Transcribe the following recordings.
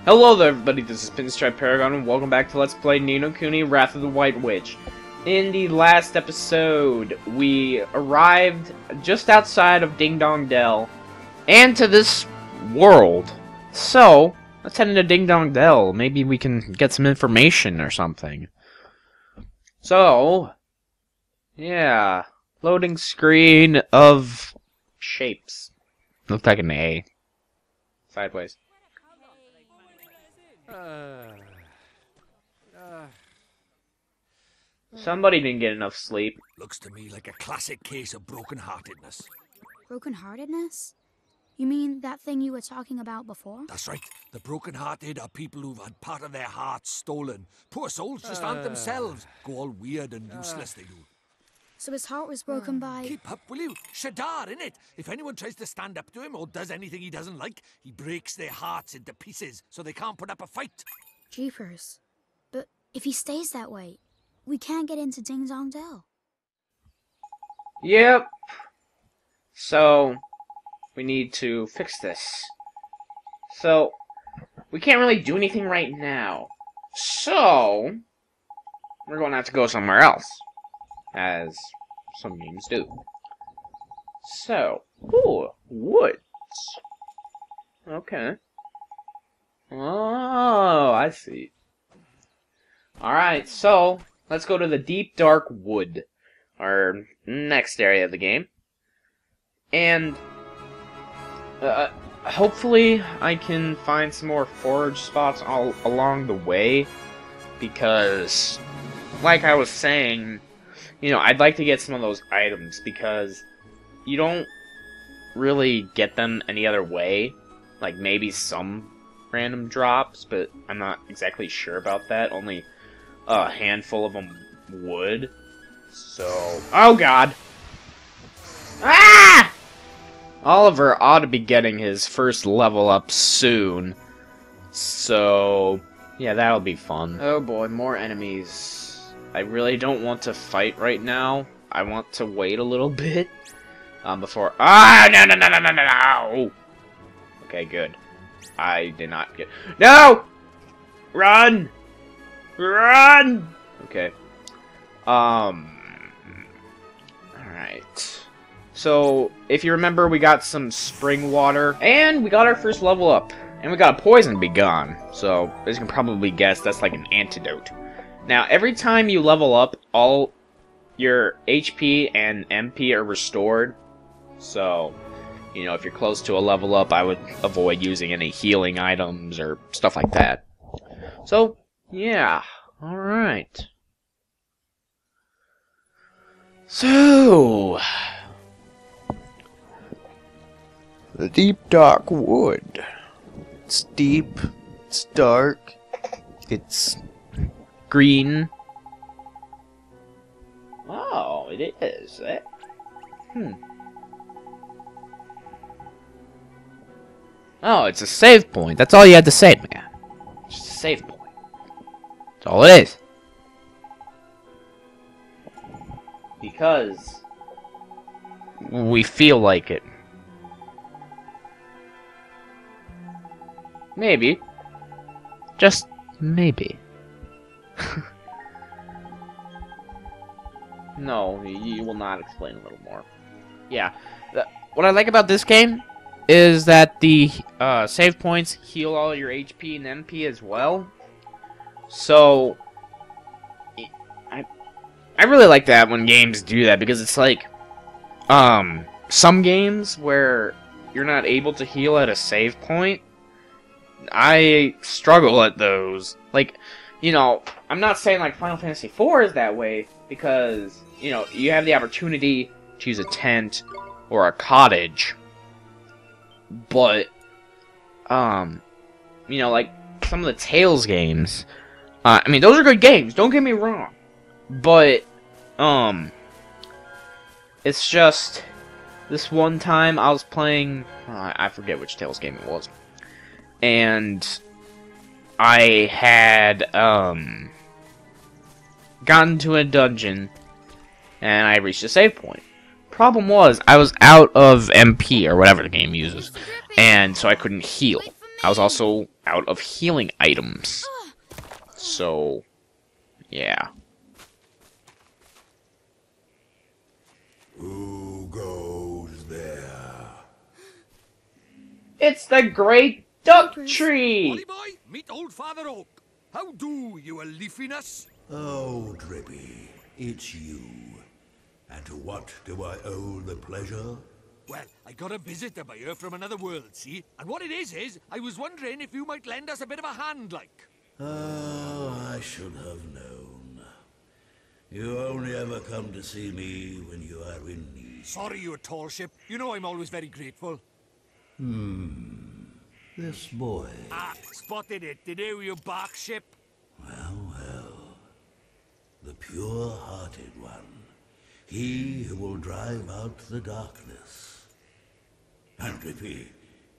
Hello there everybody, this is PinstripeParagon and welcome back to Let's Play Ni no Kuni, Wrath of the White Witch. In the last episode, we arrived just outside of Ding Dong Dell and to this world. So, let's head into Ding Dong Dell. Maybe we can get some information or something. So, yeah, loading screen of shapes. Looks like an A. Sideways. Somebody didn't get enough sleep. Looks to me like a classic case of brokenheartedness. Brokenheartedness? You mean that thing you were talking about before? That's right. The brokenhearted are people who've had part of their hearts stolen. Poor souls just aren't themselves. Go all weird and useless, they do. So his heart was broken by... Keep up, will you? Shadar, innit? If anyone tries to stand up to him or does anything he doesn't like, he breaks their hearts into pieces so they can't put up a fight. Jeepers. But if he stays that way, we can't get into Ding Dong Dell. Yep. So, we need to fix this. So, we can't really do anything right now. So, we're going to have to go somewhere else. As some games do. So, ooh, woods. Okay. Oh, I see. Alright, so, let's go to the deep dark wood. Our next area of the game. And, hopefully I can find some more forage spots all along the way. Because, like I was saying, you know, I'd like to get some of those items because you don't really get them any other way. Like, maybe some random drops, but I'm not exactly sure about that. Only a handful of them would. So... Oh, God! Ah! Oliver ought to be getting his first level up soon. So... yeah, that'll be fun. Oh, boy, more enemies. I really don't want to fight right now. I want to wait a little bit before. Ah, no! Okay, good. I did not get. No! Run! Run! Okay. Alright. So, if you remember, we got some spring water, and we got our first level up. And we got a poison be gone. So, as you can probably guess, that's like an antidote. Now, every time you level up, all your HP and MP are restored. So, you know, if you're close to a level up, I would avoid using any healing items or stuff like that. So, yeah. Alright. So... the deep dark wood. It's deep, it's dark, it's... green. Oh, it is. Oh, it's a save point. That's all you had to say, man. Just a save point. That's all it is. Because we feel like it. Maybe. Just maybe. No, you will not explain a little more. Yeah, what I like about this game is that the save points heal all your HP and MP as well. So, I really like that when games do that because it's like, some games where you're not able to heal at a save point, I struggle at those. Like, you know, I'm not saying like Final Fantasy IV is that way, because, you know, you have the opportunity to use a tent or a cottage. But, you know, like, some of the Tales games, I mean, those are good games, don't get me wrong. But, it's just, this one time I was playing, I forget which Tales game it was. And I had, gotten to a dungeon, and I reached a save point. Problem was, I was out of MP, or whatever the game uses, and so I couldn't heal. I was also out of healing items. So, yeah. Who goes there? It's the Great Duck Tree! Ollie boy, meet old Father Oak. How do, you a leafiness? Oh, Drippy, it's you. And to what do I owe the pleasure? Well, I got a visitor by here from another world, see? And what it is, I was wondering if you might lend us a bit of a hand, like. Oh, I should have known. You only ever come to see me when you are in need. Sorry, you tall ship. You know I'm always very grateful. This boy. Ah, spotted it. Did you bark ship? Well, well. The pure-hearted one. He who will drive out the darkness. And Drippy,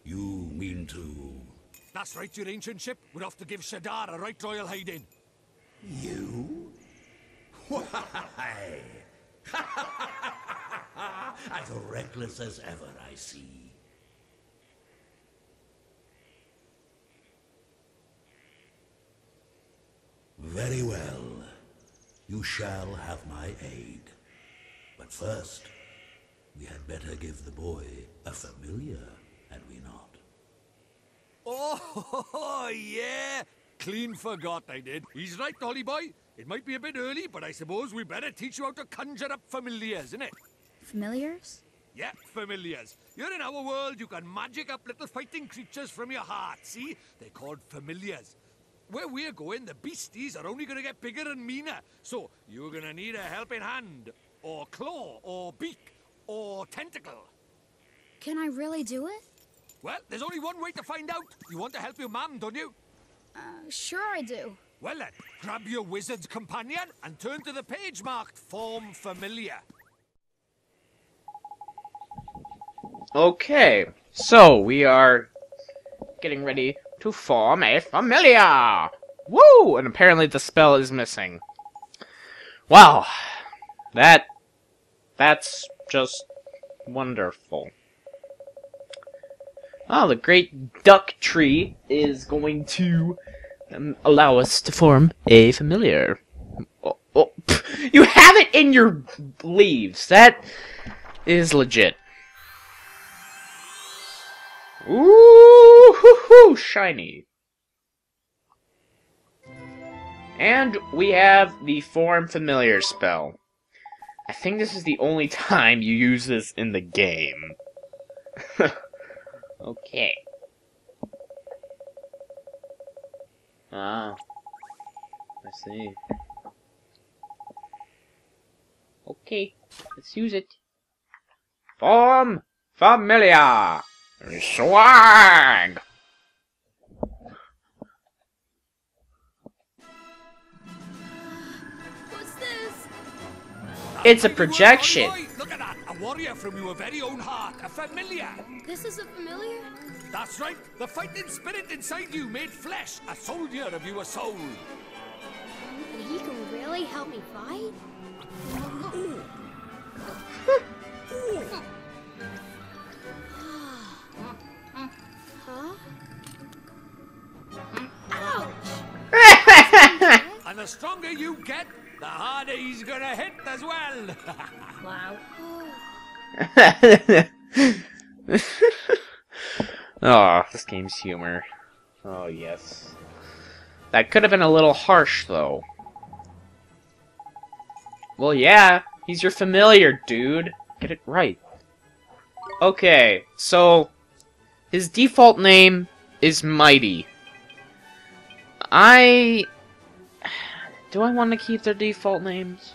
you mean to... That's right, your ancient ship. We're off to give Shadar a right royal hiding. You? Why? As reckless as ever, I see. Very well. You shall have my aid. But first, we had better give the boy a familiar, had we not? Oh, yeah. Clean forgot I did. He's right, Ollie boy. It might be a bit early, but I suppose we better teach you how to conjure up familiars, innit? Familiars? Yeah, familiars. You're in our world, you can magic up little fighting creatures from your heart, see? They're called familiars. Where we're going, the beasties are only going to get bigger and meaner. So, you're going to need a helping hand, or claw, or beak, or tentacle. Can I really do it? Well, there's only one way to find out. You want to help your mum, don't you? Sure I do. Well then, grab your wizard's companion and turn to the page marked Form Familiar. Okay, so we are getting ready to form a familiar! Woo! And apparently the spell is missing. Wow. That's just wonderful. Oh, the Great Duck Tree is going to allow us to form a familiar. Oh, you have it in your leaves. That is legit. Ooh, hoo, hoo, shiny. And we have the Form Familiar spell. I think this is the only time you use this in the game. Okay. Ah. I see. Okay, let's use it. Form Familiar! Swag! What's this? It's a projection. Look at that, a warrior from your very own heart, a familiar. This is a familiar? That's right, the fighting spirit inside you made flesh, a soldier of your soul. And he can really help me fight? Huh? Ouch! And the stronger you get, the harder he's gonna hit as well. Wow. Oh, this game's humor. Oh, yes. That could have been a little harsh, though. Well, yeah, he's your familiar, dude. Get it right. Okay, so his default name is Mighty. Do I want to keep their default names?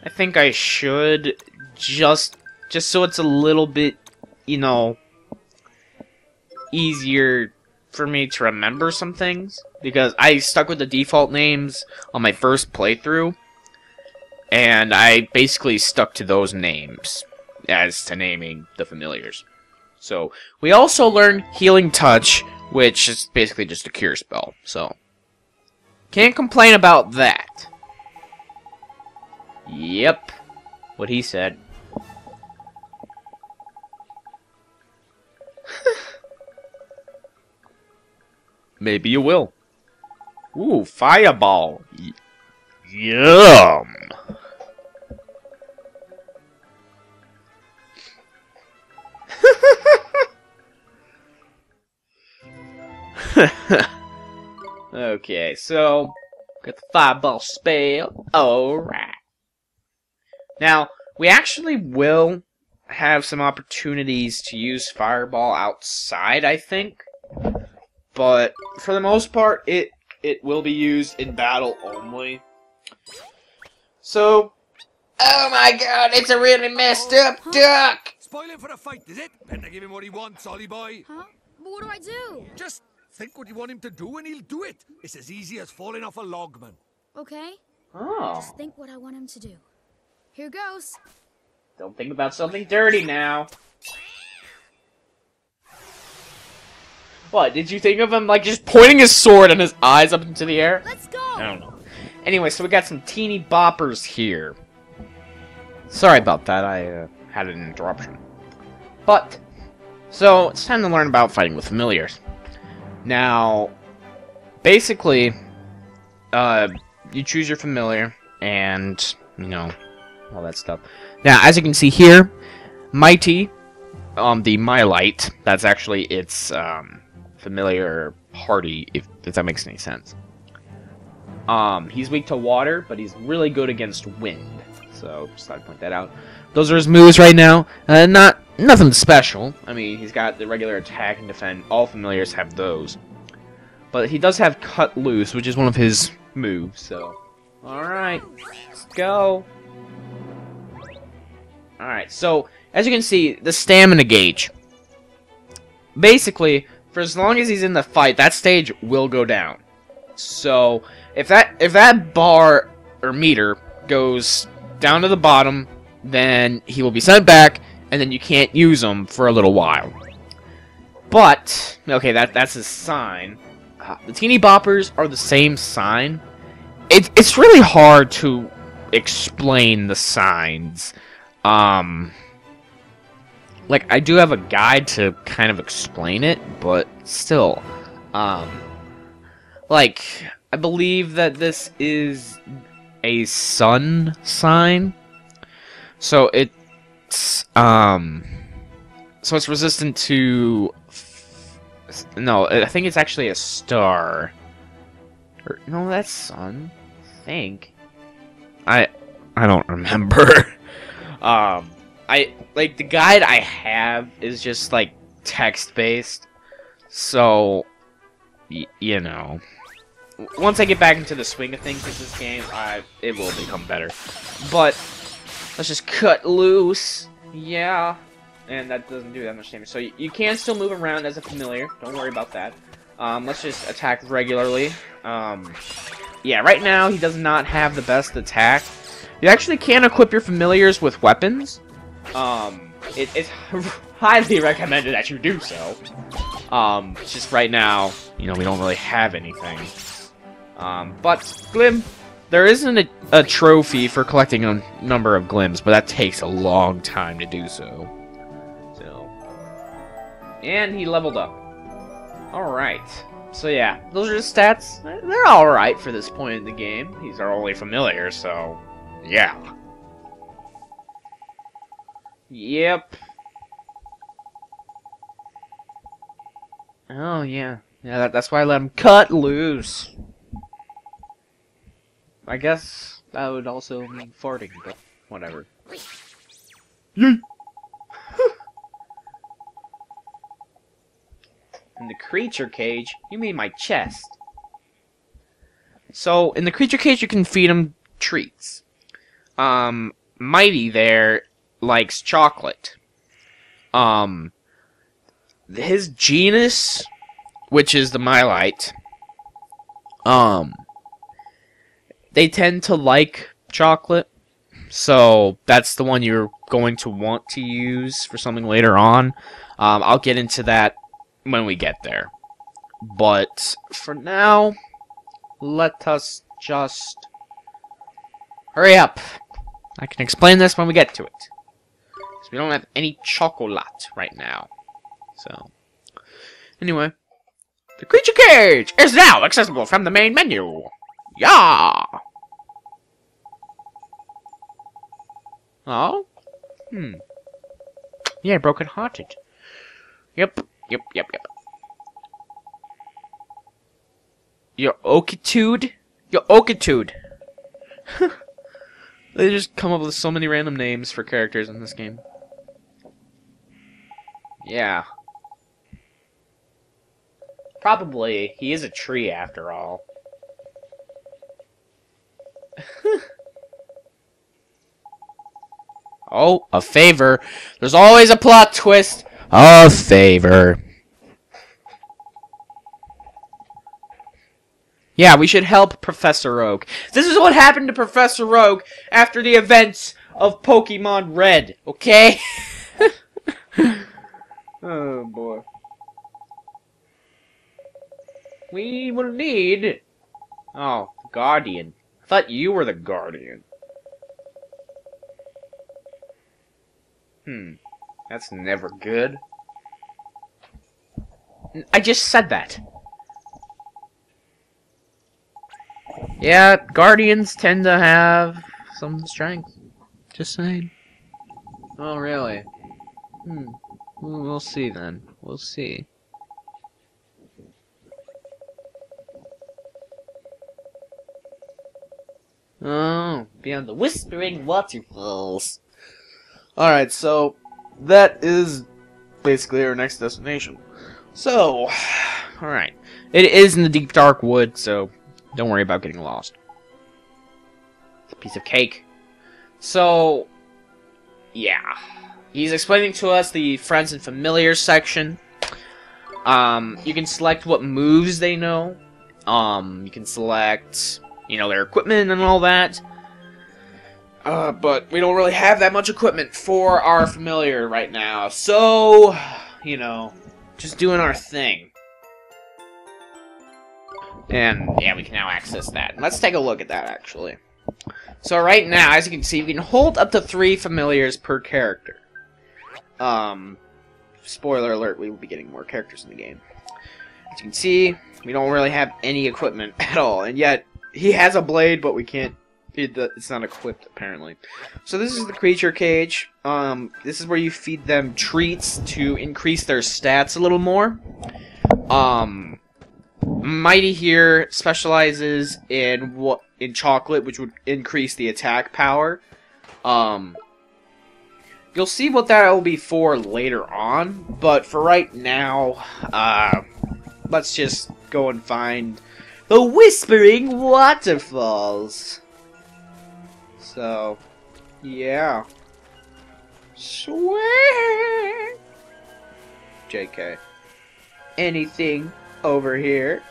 I think I should, just so it's a little bit, you know, easier for me to remember some things, because I stuck with the default names on my first playthrough, and I basically stuck to those names as to naming the familiars. So, we also learned Healing Touch, which is basically just a cure spell, so can't complain about that. Yep, what he said. Maybe you will. Ooh, fireball. Yum. Okay, so got the fireball spell. Alright. Now, we actually will have some opportunities to use fireball outside, I think. But for the most part, it will be used in battle only. So, oh my god, it's a really messed up duck! Spoiling for a fight, is it? Better give him what he wants, Ollie boy. Huh? But what do I do? Just think what you want him to do and he'll do it. It's as easy as falling off a log, man. Okay. Oh. Just think what I want him to do. Here goes. Don't think about something dirty now. What, did you think of him, like, just pointing his sword and his eyes up into the air? Let's go! I don't know. Anyway, so we got some teeny boppers here. Sorry about that, I had an interruption. But, so, it's time to learn about fighting with familiars. Now, basically, you choose your familiar, and, you know, all that stuff. Now, as you can see here, Mighty, the Mylite, that's actually its, familiar party, if that makes any sense. He's weak to water, but he's really good against wind. So, just thought I'd point that out. Those are his moves right now. Nothing special. I mean, he's got the regular attack and defend. All familiars have those. But he does have Cut Loose, which is one of his moves, so... Alright, let's go. Alright, so, as you can see, the stamina gauge. Basically, for as long as he's in the fight, that stage will go down. So, if that bar or meter goes down to the bottom, then he will be sent back, and then you can't use him for a little while. But, okay, that's his sign. The teeny boppers are the same sign. It's really hard to explain the signs. Like, I do have a guide to kind of explain it, but still. Like, I believe that this is a sun sign. So it's, so it's resistant to, no, I think it's actually a star. Or, no, that's sun, I think. I don't remember. Like, the guide I have is just, like, text-based. So, you know. Once I get back into the swing of things with this game, it will become better. But, let's just cut loose. Yeah. And that doesn't do that much damage. So, you can still move around as a familiar. Don't worry about that. Let's just attack regularly. Yeah, right now, he does not have the best attack. You actually can equip your familiars with weapons. It's highly recommended that you do so. It's just right now, you know, we don't really have anything. But Glim, there isn't a trophy for collecting a number of Glims, but that takes a long time to do so. And he leveled up. Alright. So yeah, those are his stats. They're alright for this point in the game. These are only familiar, so yeah. Yep. Oh yeah. Yeah, that's why I let him cut loose. I guess that would also mean farting, but whatever. Yay! In the creature cage? You mean my chest. So, in the creature cage, you can feed him treats. Mighty there likes chocolate. His genus, which is the Mylite, they tend to like chocolate. So, that's the one you're going to want to use for something later on. I'll get into that when we get there. But for now, let us just hurry up. I can explain this when we get to it. Because we don't have any chocolate right now. So, anyway. The creature cage is now accessible from the main menu. Yeah. Oh? Yeah, brokenhearted. Yep. Your okitude? Your okitude. They just come up with so many random names for characters in this game. Yeah. Probably, he is a tree after all. Oh, a favor. There's always a plot twist. A favor. Yeah, we should help Professor Oak. This is what happened to Professor Oak after the events of Pokemon Red, okay? Oh, boy. We will need... Oh, Guardian. I thought you were the Guardian. That's never good. I just said that. Yeah, Guardians tend to have some strength. Just saying. Oh, really? We'll see then. We'll see. Oh, beyond the Whispering Waterfalls. Alright, so that is basically our next destination. So, alright. It is in the deep dark wood, so don't worry about getting lost. It's a piece of cake. So, yeah. He's explaining to us the friends and familiars section. You can select what moves they know. You can select, you know, their equipment and all that. But we don't really have that much equipment for our familiar right now. So, you know, just doing our thing. And, yeah, we can now access that. Let's take a look at that, actually. So right now, as you can see, we can hold up to 3 familiars per character. Spoiler alert, we will be getting more characters in the game. As you can see, we don't really have any equipment at all. And yet, he has a blade, but we can't... It's not equipped, apparently. So this is the creature cage. This is where you feed them treats to increase their stats a little more. Mighty here specializes in chocolate, which would increase the attack power. You'll see what that will be for later on, but for right now, let's just go and find the Whispering Waterfalls. So, yeah. Swear. JK. Anything over here?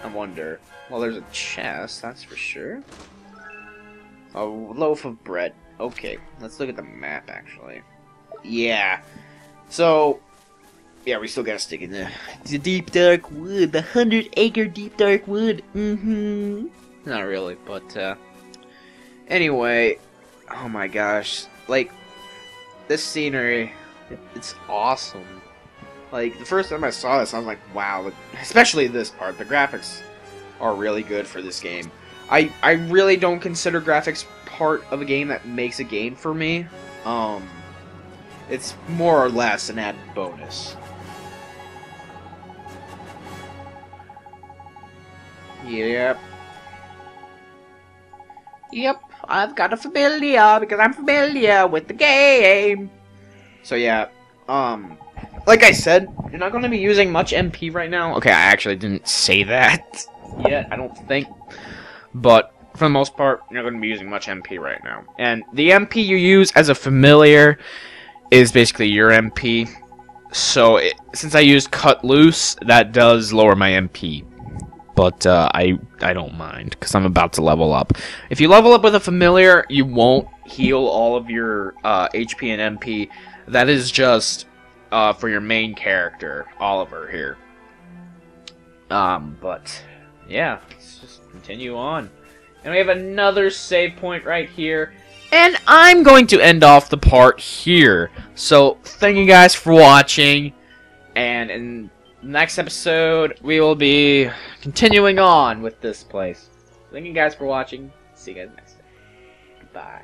I wonder. Well, there's a chest, that's for sure. A loaf of bread. Okay, let's look at the map, actually. Yeah. So, yeah, we still gotta stick in the deep dark wood. The 100-acre deep dark wood. Not really, but, anyway, oh my gosh, like, this scenery, it's awesome. Like, the first time I saw this, I was like, wow, especially this part, the graphics are really good for this game. I really don't consider graphics part of a game that makes a game for me. It's more or less an added bonus. Yep. Yep, I've got a familiar because I'm familiar with the game. So yeah, like I said, you're not going to be using much MP right now. Okay, I actually didn't say that yet, I don't think. But for the most part, you're not going to be using much MP right now. And the MP you use as a familiar is basically your MP. So since I used Cut Loose, that does lower my MP. But I don't mind, because I'm about to level up. If you level up with a familiar, you won't heal all of your HP and MP. That is just for your main character, Oliver, here. But, yeah, let's just continue on. And we have another save point right here. And I'm going to end off the part here. So, thank you guys for watching. And in next episode, we will be continuing on with this place. Thank you guys for watching. See you guys next time. Goodbye.